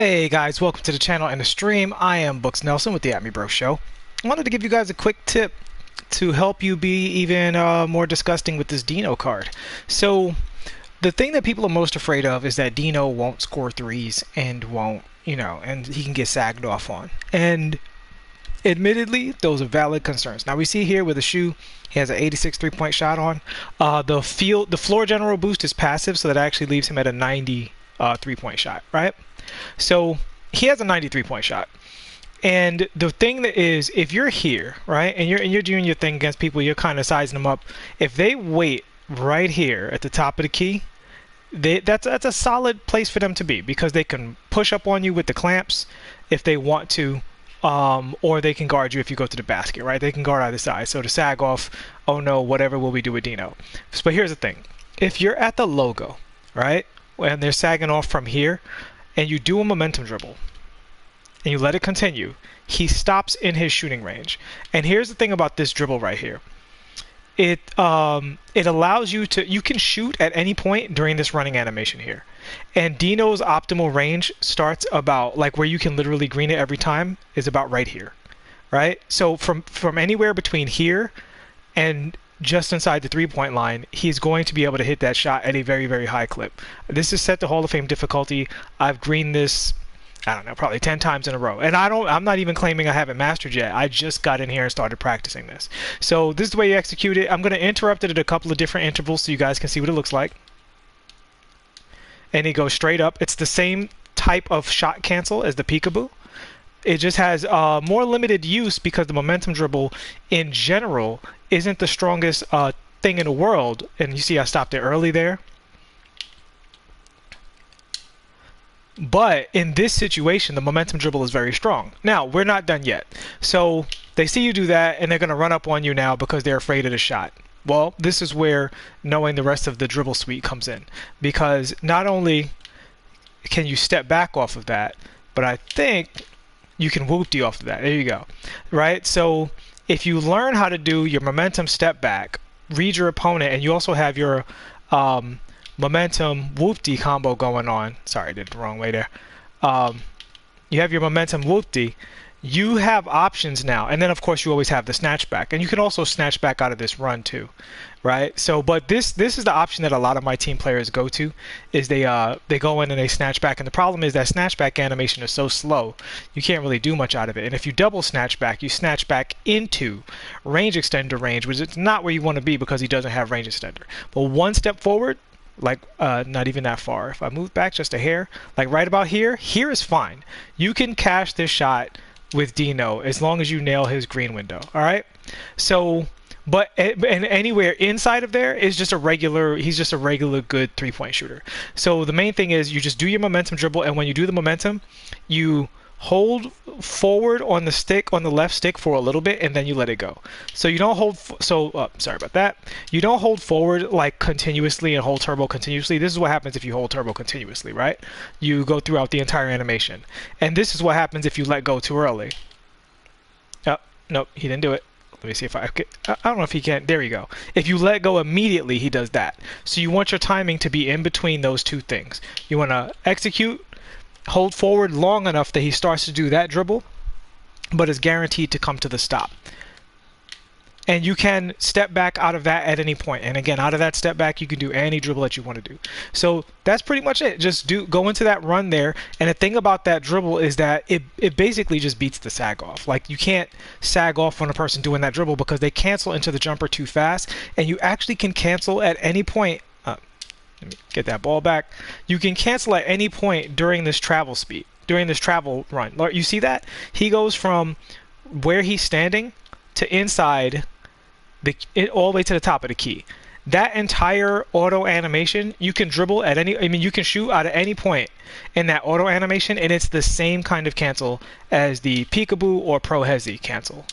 Hey guys, welcome to the channel and the stream. I am Books Nelson with the At Me Bro Show. I wanted to give you guys a quick tip to help you be even more disgusting with this Dino card. So, the thing that people are most afraid of is that Dino won't score threes and won't, and he can get sagged off on. And admittedly, those are valid concerns. Now we see here with the shoe, he has an 86 three-point shot on. The floor general boost is passive, so that actually leaves him at a 90 three-point shot, right? So he has a 93-point shot. And the thing that is, if you're here, right, and you're doing your thing against people, you're kind of sizing them up. If they wait right here at the top of the key, that's a solid place for them to be, because they can push up on you with the clamps if they want to, or they can guard you if you go to the basket, right? They can guard either side. So to sag off, oh no, whatever will we do with Dino? But here's the thing: if you're at the logo, right, and they're sagging off from here, and you do a momentum dribble and you let it continue, he stops in his shooting range. And here's the thing about this dribble right here: it allows you can shoot at any point during this running animation here. And Dino's optimal range starts about, like, where you can literally green it every time is about right here, right? So from anywhere between here and just inside the three-point line, he's going to be able to hit that shot at a very, very high clip. This is set to Hall of Fame difficulty. I've greened this, I don't know, probably 10 times in a row. And I'm not even claiming I haven't mastered yet. I just got in here and started practicing this. So this is the way you execute it. I'm going to interrupt it at a couple of different intervals so you guys can see what it looks like. And he goes straight up. It's the same type of shot cancel as the peekaboo. It just has more limited use because the momentum dribble in general isn't the strongest thing in the world. And you see I stopped it early there. But in this situation, the momentum dribble is very strong. Now, we're not done yet. So they see you do that, and they're going to run up on you now because they're afraid of the shot. Well, this is where knowing the rest of the dribble suite comes in. Because not only can you step back off of that, but I think you can whoop-de off of that. There you go. Right? So if you learn how to do your momentum step back, read your opponent, and you also have your momentum whoop-de combo going on. Sorry, I did it the wrong way there. You have your momentum whoop-de. You have options now. And then, of course, you always have the snatch back. And you can also snatch back out of this run, too. Right? So, but this is the option that a lot of my team players go to, is they go in and they snatch back. And the problem is that snatch back animation is so slow, you can't really do much out of it. And if you double snatch back, you snatch back into range extender range, which is not where you want to be because he doesn't have range extender. But one step forward, like not even that far. If I move back just a hair, like right about here is fine. You can cash this shot with Dino as long as you nail his green window. All right. So, and anywhere inside of there is just a regular. He's just a regular good three-point shooter. So the main thing is you just do your momentum dribble, and when you do the momentum, you hold forward on the stick, on the left stick, for a little bit, and then you let it go. So you don't hold. Sorry about that. You don't hold forward like continuously and hold turbo continuously. This is what happens if you hold turbo continuously, right? You go throughout the entire animation, and this is what happens if you let go too early. Oh, nope, he didn't do it. Let me see if I don't know if he can. There you go. If you let go immediately, he does that. So you want your timing to be in between those two things. You want to execute, hold forward long enough that he starts to do that dribble, but is guaranteed to come to the stop. And you can step back out of that at any point. And again, out of that step back, you can do any dribble that you want to do. So that's pretty much it. Just go into that run there. And the thing about that dribble is that it basically just beats the sag off. Like, you can't sag off on a person doing that dribble because they cancel into the jumper too fast. And you actually can cancel at any point. Let me get that ball back. You can cancel at any point during this travel speed, during this travel run. You see that? He goes from where he's standing to inside all the way to the top of the key. That entire auto animation, you can dribble at any, you can shoot out at any point in that auto animation, and it's the same kind of cancel as the peekaboo or pro hezi cancel.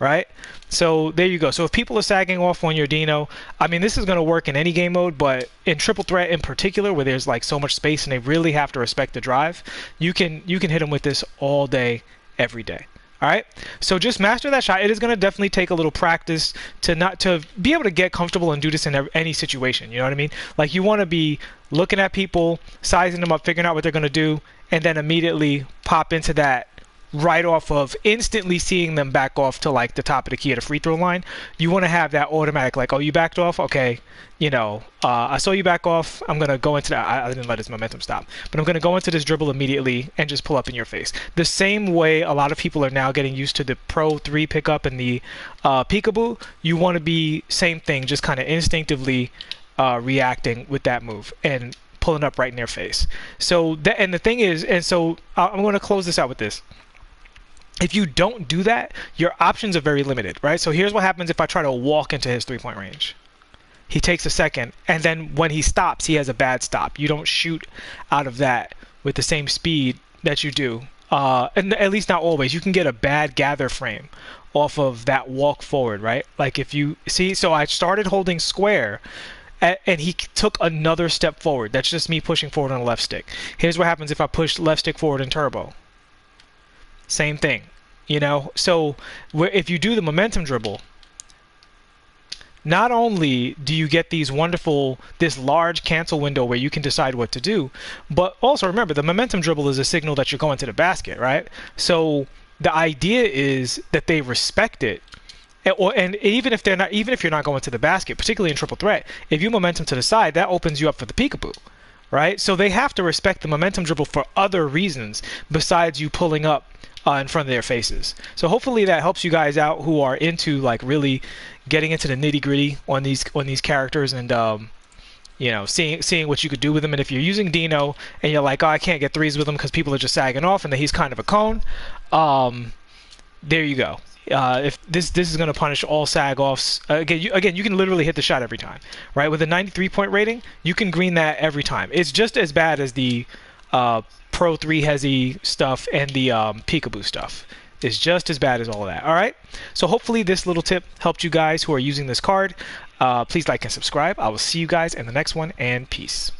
Right? So there you go. So if people are sagging off on your Dino, this is going to work in any game mode, but in triple threat in particular, where there's like so much space and they really have to respect the drive, you can hit them with this all day, every day. All right, so just master that shot. It is going to definitely take a little practice to be able to get comfortable and do this in any situation. You know what I mean? Like, you want to be looking at people, sizing them up, figuring out what they're going to do, and then immediately pop into that right off of instantly seeing them back off to like the top of the key at a free throw line. You want to have that automatic, like, oh, you backed off? Okay, you know, I saw you back off. I'm going to go into that. I didn't let his momentum stop, but I'm going to go into this dribble immediately and just pull up in your face. The same way a lot of people are now getting used to the Pro 3 pickup and the peekaboo. You want to be same thing, just kind of instinctively reacting with that move and pulling up right in their face. So that, and the thing is, and so I'm going to close this out with this. If you don't do that, your options are very limited, right? So here's what happens if I try to walk into his three-point range. He takes a second, and then when he stops, he has a bad stop. You don't shoot out of that with the same speed that you do. And at least not always. You can get a bad gather frame off of that walk forward, right? Like if you see, so I started holding square, and he took another step forward. That's just me pushing forward on the left stick. Here's what happens if I push left stick forward in turbo. Same thing, you know? So if you do the momentum dribble, not only do you get these wonderful, this large cancel window where you can decide what to do, but also remember the momentum dribble is a signal that you're going to the basket, right? So the idea is that they respect it. And even if you're not going to the basket, particularly in triple threat, if you momentum to the side, that opens you up for the peekaboo, right? So they have to respect the momentum dribble for other reasons besides you pulling up in front of their faces. So hopefully that helps you guys out who are into like really getting into the nitty gritty on these characters and you know, seeing what you could do with them. And if you're using Dino and you're like, oh, I can't get threes with him because people are just sagging off and that he's kind of a cone, there you go. If this is going to punish all sag offs, again you can literally hit the shot every time, right? With a 93-point rating, you can green that every time. It's just as bad as the Pro 3 Hezi stuff and the peekaboo stuff. It's just as bad as all of that. All right. So hopefully this little tip helped you guys who are using this card. Please like and subscribe. I will see you guys in the next one, and peace.